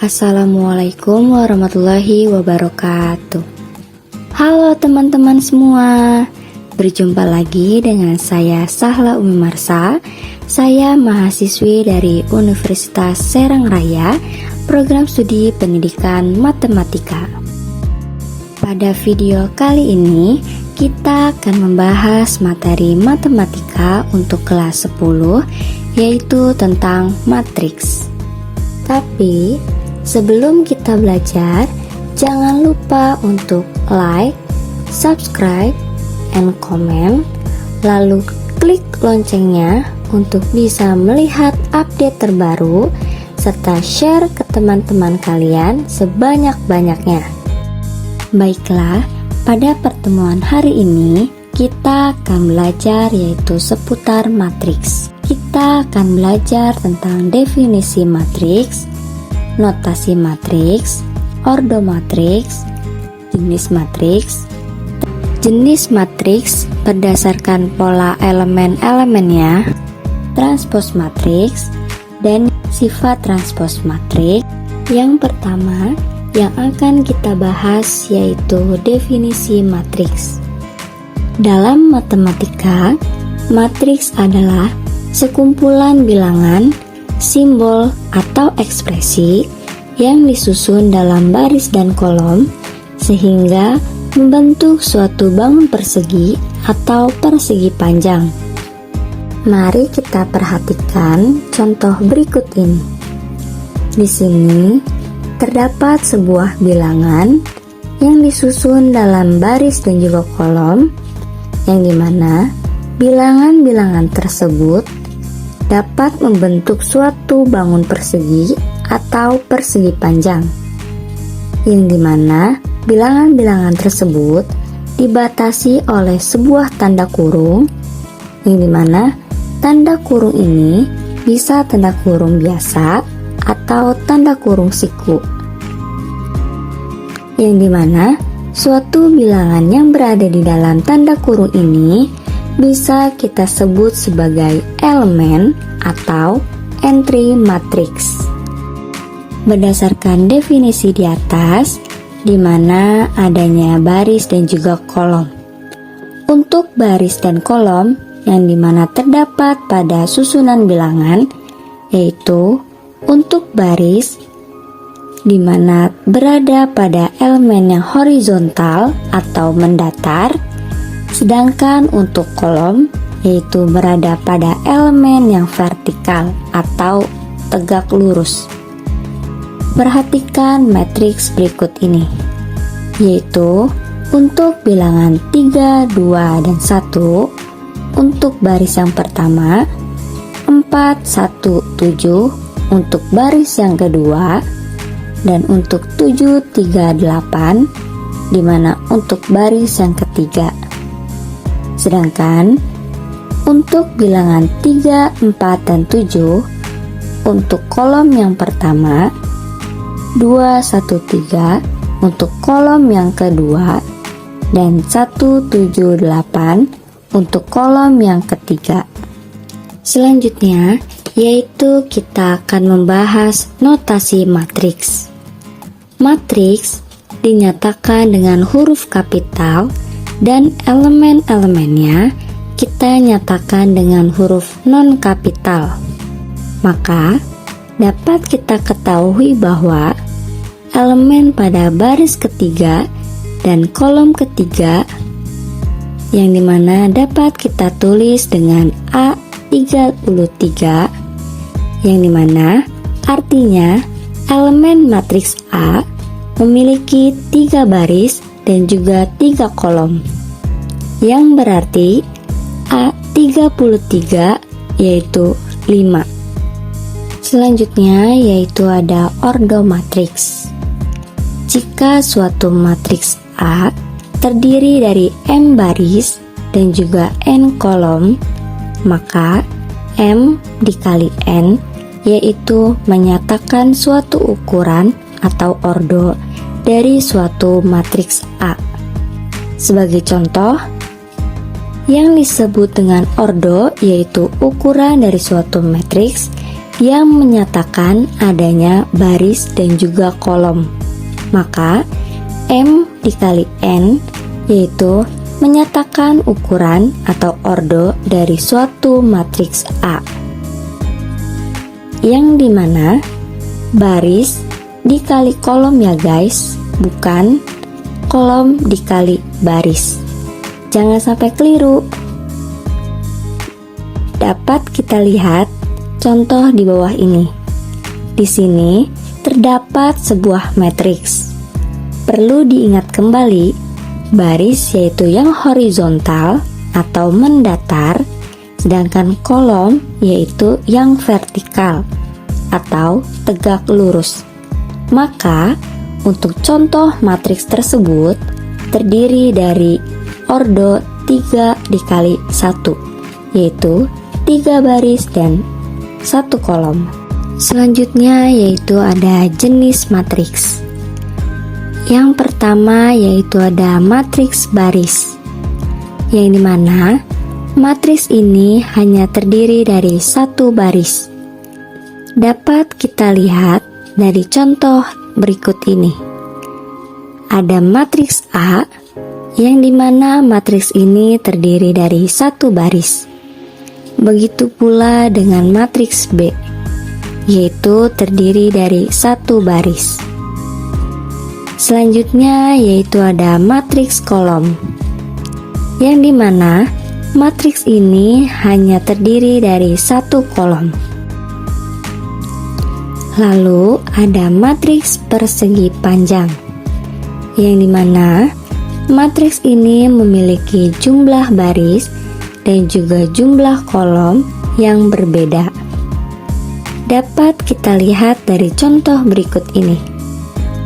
Assalamualaikum warahmatullahi wabarakatuh. Halo teman-teman semua, berjumpa lagi dengan saya Sahla Umi Marsa. Saya mahasiswi dari Universitas Serang Raya, program studi pendidikan matematika. Pada video kali ini, kita akan membahas materi matematika untuk kelas 10, yaitu tentang matriks. Tapi, sebelum kita belajar, jangan lupa untuk like, subscribe, and comment, lalu klik loncengnya untuk bisa melihat update terbaru, serta share ke teman-teman kalian sebanyak-banyaknya. Baiklah, pada pertemuan hari ini, kita akan belajar yaitu seputar matriks. Kita akan belajar tentang definisi matriks, notasi matriks, ordo matriks, jenis matriks berdasarkan pola elemen-elemennya, transpose matriks, dan sifat transpose matriks. Yang pertama yang akan kita bahas yaitu definisi matriks. Dalam matematika, matriks adalah sekumpulan bilangan, simbol, atau ekspresi yang disusun dalam baris dan kolom sehingga membentuk suatu bangun persegi atau persegi panjang. Mari kita perhatikan contoh berikut ini. Di sini terdapat sebuah bilangan yang disusun dalam baris dan juga kolom, yang dimana bilangan-bilangan tersebut dapat membentuk suatu bangun persegi atau persegi panjang, yang dimana bilangan-bilangan tersebut dibatasi oleh sebuah tanda kurung, yang dimana tanda kurung ini bisa tanda kurung biasa atau tanda kurung siku, yang dimana suatu bilangan yang berada di dalam tanda kurung ini bisa kita sebut sebagai elemen atau entry matriks. Berdasarkan definisi di atas, di mana adanya baris dan juga kolom. Untuk baris dan kolom yang dimana terdapat pada susunan bilangan, yaitu untuk baris dimana berada pada elemen yang horizontal atau mendatar, sedangkan untuk kolom yaitu berada pada elemen yang vertikal atau tegak lurus. Perhatikan matriks berikut ini, yaitu untuk bilangan 3, 2, dan 1 untuk baris yang pertama, 4, 1, 7 untuk baris yang kedua, dan untuk 7, 3, 8 dimana untuk baris yang ketiga. Sedangkan untuk bilangan 3, 4, dan 7 untuk kolom yang pertama, 2, 1, 3 untuk kolom yang kedua, dan 1, 7, 8 untuk kolom yang ketiga. Selanjutnya yaitu kita akan membahas notasi matriks. Matriks dinyatakan dengan huruf kapital dan elemen-elemennya kita nyatakan dengan huruf non-kapital. Maka dapat kita ketahui bahwa elemen pada baris ketiga dan kolom ketiga, yang dimana dapat kita tulis dengan A33, yang dimana artinya elemen matriks A memiliki 3 baris dan juga 3 kolom, yang berarti A33 yaitu 5. Selanjutnya yaitu ada ordo matriks. Jika suatu matriks A terdiri dari M baris dan juga N kolom, maka M dikali N yaitu menyatakan suatu ukuran atau ordo dari suatu matriks A. Sebagai contoh, yang disebut dengan ordo yaitu ukuran dari suatu matriks yang menyatakan adanya baris dan juga kolom. Maka M dikali N yaitu menyatakan ukuran atau ordo dari suatu matriks A, yang dimana baris dikali kolom ya guys, bukan kolom dikali baris. Jangan sampai keliru. Dapat kita lihat contoh di bawah ini. Di sini terdapat sebuah matriks. Perlu diingat kembali, baris yaitu yang horizontal atau mendatar, sedangkan kolom yaitu yang vertikal atau tegak lurus. Maka untuk contoh matriks tersebut terdiri dari ordo 3 dikali 1, yaitu 3 baris dan 1 kolom. Selanjutnya yaitu ada jenis matriks. Yang pertama yaitu ada matriks baris, yang dimana matriks ini hanya terdiri dari 1 baris. Dapat kita lihat dari contoh berikut ini. Ada matriks A, yang dimana matriks ini terdiri dari 1 baris. Begitu pula dengan matriks B, yaitu terdiri dari 1 baris. Selanjutnya yaitu ada matriks kolom, yang dimana matriks ini hanya terdiri dari 1 kolom. Lalu ada matriks persegi panjang, yang dimana matriks ini memiliki jumlah baris dan juga jumlah kolom yang berbeda. Dapat kita lihat dari contoh berikut ini.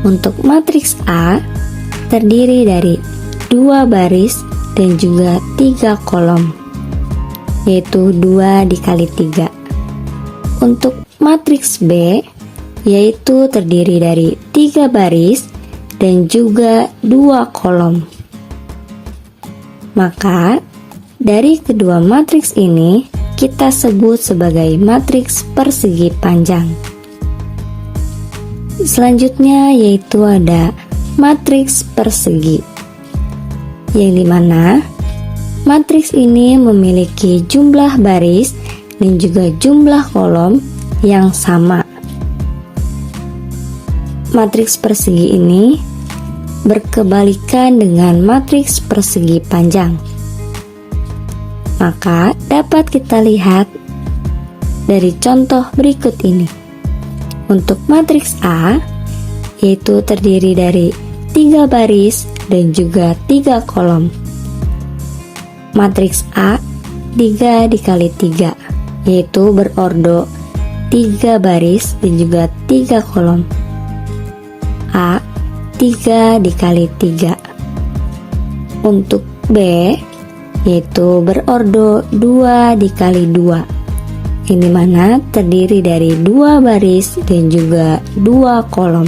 Untuk matriks A terdiri dari 2 baris dan juga 3 kolom, yaitu 2 dikali 3. Untuk matriks B yaitu terdiri dari 3 baris dan juga 2 kolom. Maka dari kedua matriks ini kita sebut sebagai matriks persegi panjang. Selanjutnya yaitu ada matriks persegi, yang dimana matriks ini memiliki jumlah baris dan juga jumlah kolom yang sama. Matriks persegi ini berkebalikan dengan matriks persegi panjang. Maka dapat kita lihat dari contoh berikut ini. Untuk matriks A yaitu terdiri dari 3 baris dan juga 3 kolom. Matriks A 3 dikali 3, yaitu berordo 3 baris dan juga 3 kolom. A 3 dikali 3. Untuk B yaitu berordo 2 dikali 2, yang dimana terdiri dari 2 baris dan juga 2 kolom.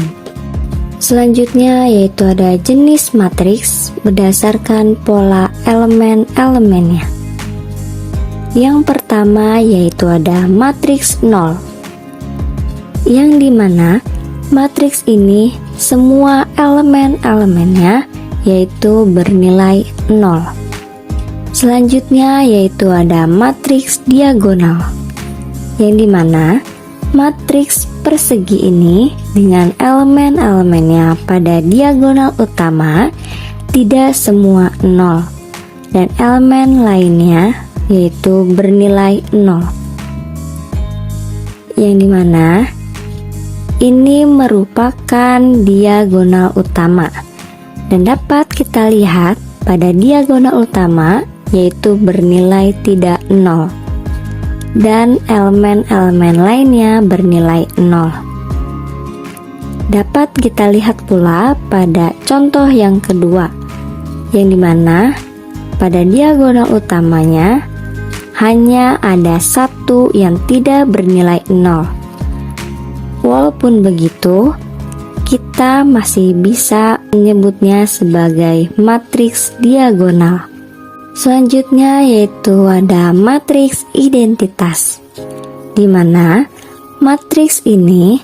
Selanjutnya yaitu ada jenis matriks berdasarkan pola elemen-elemennya. Yang pertama yaitu ada matriks 0, yang dimana matriks ini semua elemen-elemennya yaitu bernilai 0. Selanjutnya yaitu ada matriks diagonal, yang dimana matriks persegi ini dengan elemen-elemennya pada diagonal utama tidak semua 0, dan elemen lainnya yaitu bernilai 0, yang dimana ini merupakan diagonal utama, dan dapat kita lihat pada diagonal utama yaitu bernilai tidak 0, dan elemen-elemen lainnya bernilai 0. Dapat kita lihat pula pada contoh yang kedua, yang dimana pada diagonal utamanya hanya ada 1 yang tidak bernilai 0. Walaupun begitu, kita masih bisa menyebutnya sebagai matriks diagonal. Selanjutnya yaitu ada matriks identitas, di mana matriks ini,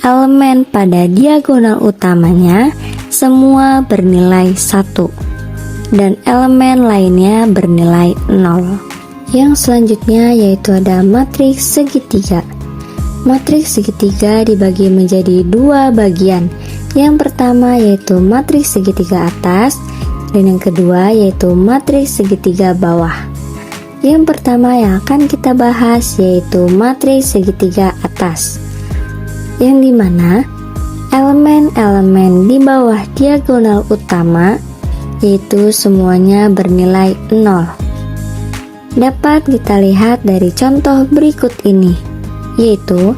elemen pada diagonal utamanya semua bernilai 1 dan elemen lainnya bernilai 0. Yang selanjutnya yaitu ada matriks segitiga. Matriks segitiga dibagi menjadi 2 bagian. Yang pertama yaitu matriks segitiga atas dan yang kedua yaitu matriks segitiga bawah. Yang pertama yang akan kita bahas yaitu matriks segitiga atas, yang dimana elemen-elemen di bawah diagonal utama yaitu semuanya bernilai 0. Dapat kita lihat dari contoh berikut ini, yaitu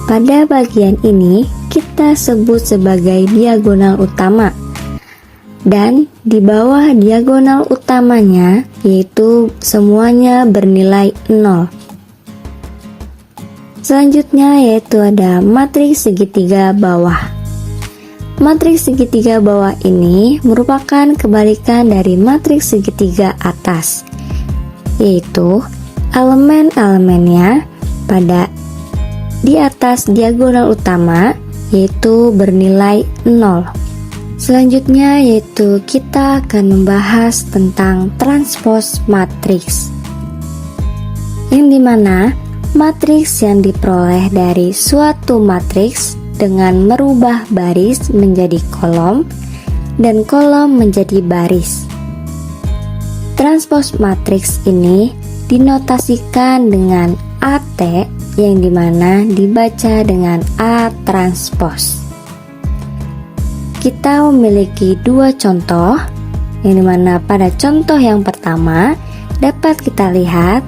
pada bagian ini kita sebut sebagai diagonal utama, dan di bawah diagonal utamanya yaitu semuanya bernilai 0. Selanjutnya yaitu ada matriks segitiga bawah. Matriks segitiga bawah ini merupakan kebalikan dari matriks segitiga atas, yaitu elemen-elemennya pada di atas diagonal utama yaitu bernilai 0. Selanjutnya yaitu kita akan membahas tentang transpos matriks, yang dimana matriks yang diperoleh dari suatu matriks dengan merubah baris menjadi kolom dan kolom menjadi baris. Transpos matriks ini dinotasikan dengan AT, yang dimana dibaca dengan A transpos. Kita memiliki 2 contoh, yang dimana pada contoh yang pertama dapat kita lihat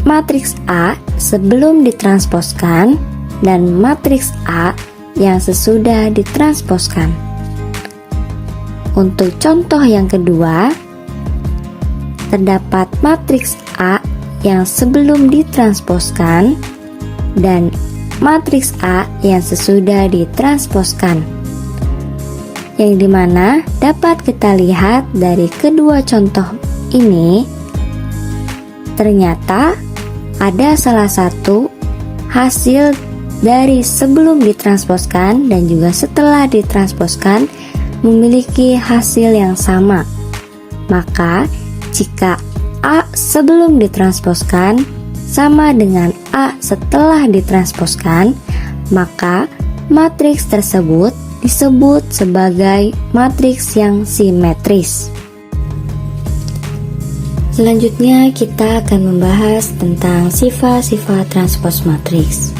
matriks A sebelum ditransposkan dan matriks A yang sesudah ditransposkan. Untuk contoh yang kedua, terdapat matriks A yang sebelum ditransposkan dan matriks A yang sesudah ditransposkan, yang dimana dapat kita lihat dari kedua contoh ini, ternyata ada salah satu hasil dari sebelum ditransposkan dan juga setelah ditransposkan memiliki hasil yang sama. Maka jika A sebelum ditransposkan sama dengan A setelah ditransposkan, maka matriks tersebut disebut sebagai matriks yang simetris. Selanjutnya kita akan membahas tentang sifat-sifat transpos matriks.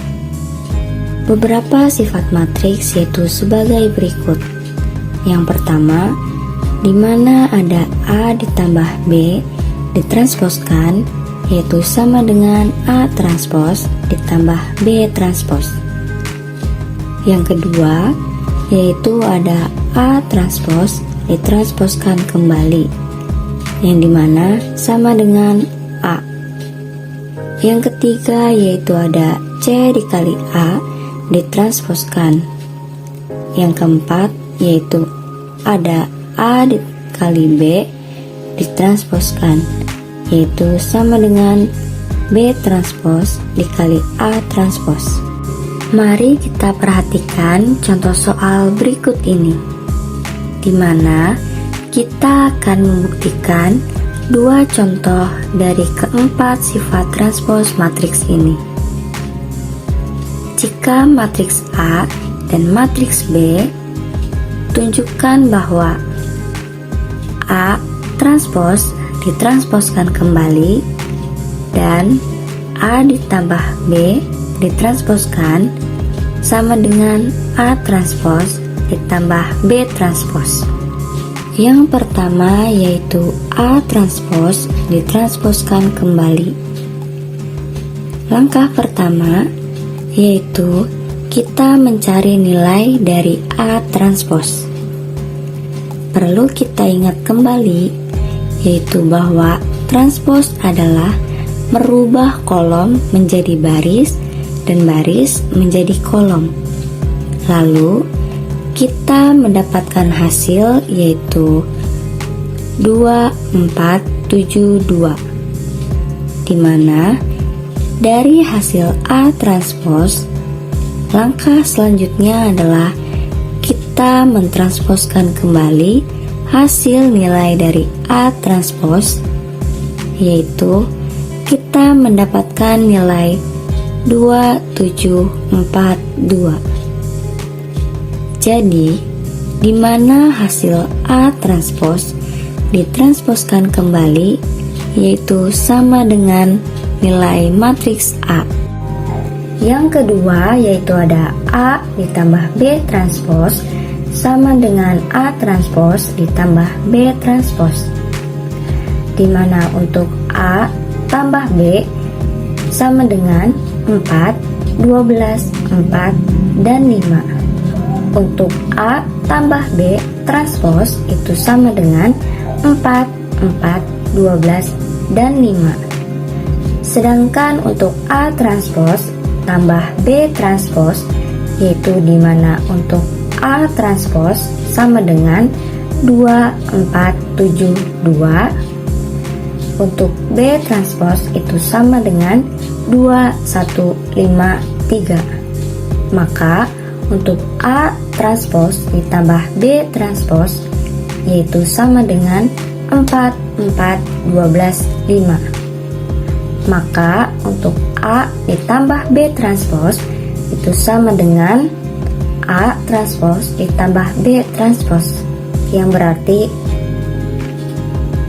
Beberapa sifat matriks yaitu sebagai berikut. Yang pertama, di mana ada A ditambah B ditransposkan yaitu sama dengan A transpos ditambah B transpos. Yang kedua, yaitu ada A transpos ditransposkan kembali, yang dimana sama dengan A. Yang ketiga yaitu ada C dikali A ditransposkan. Yang keempat yaitu ada A dikali B ditransposkan, yaitu sama dengan B transpos dikali A transpos. Mari kita perhatikan contoh soal berikut ini, di mana kita akan membuktikan 2 contoh dari keempat sifat transpos matriks ini. Jika matriks A dan matriks B, tunjukkan bahwa A transpos ditransposkan kembali dan A ditambah B ditransposkan sama dengan A transpos ditambah B transpos. Yang pertama yaitu A transpos ditransposkan kembali. Langkah pertama yaitu kita mencari nilai dari A transpos. Perlu kita ingat kembali yaitu bahwa transpos adalah merubah kolom menjadi baris dan baris menjadi kolom. Lalu kita mendapatkan hasil yaitu 2, 4, 7, 2, di mana Dari hasil A transpos, langkah selanjutnya adalah kita mentransposkan kembali hasil nilai dari A transpos, yaitu kita mendapatkan nilai 2742. Jadi, di mana hasil A transpos ditransposkan kembali, yaitu sama dengan nilai matriks A. Yang kedua yaitu ada A ditambah B transpos sama dengan A transpos ditambah B transpos, di mana untuk A tambah B sama dengan 4, 12, 4, dan 5. Untuk A tambah B transpos itu sama dengan 4, 4, 12, dan 5. Sedangkan untuk A transpos tambah B transpos, yaitu di mana untuk A transpos sama dengan 2, 4, 7, 2. Untuk B transpos itu sama dengan 2, 1, 5, 3. Maka untuk A transpos ditambah B transpos yaitu sama dengan 4, 4, 12, 5. Maka untuk A ditambah B transpos itu sama dengan A transpos ditambah B transpos, yang berarti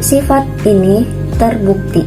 sifat ini terbukti.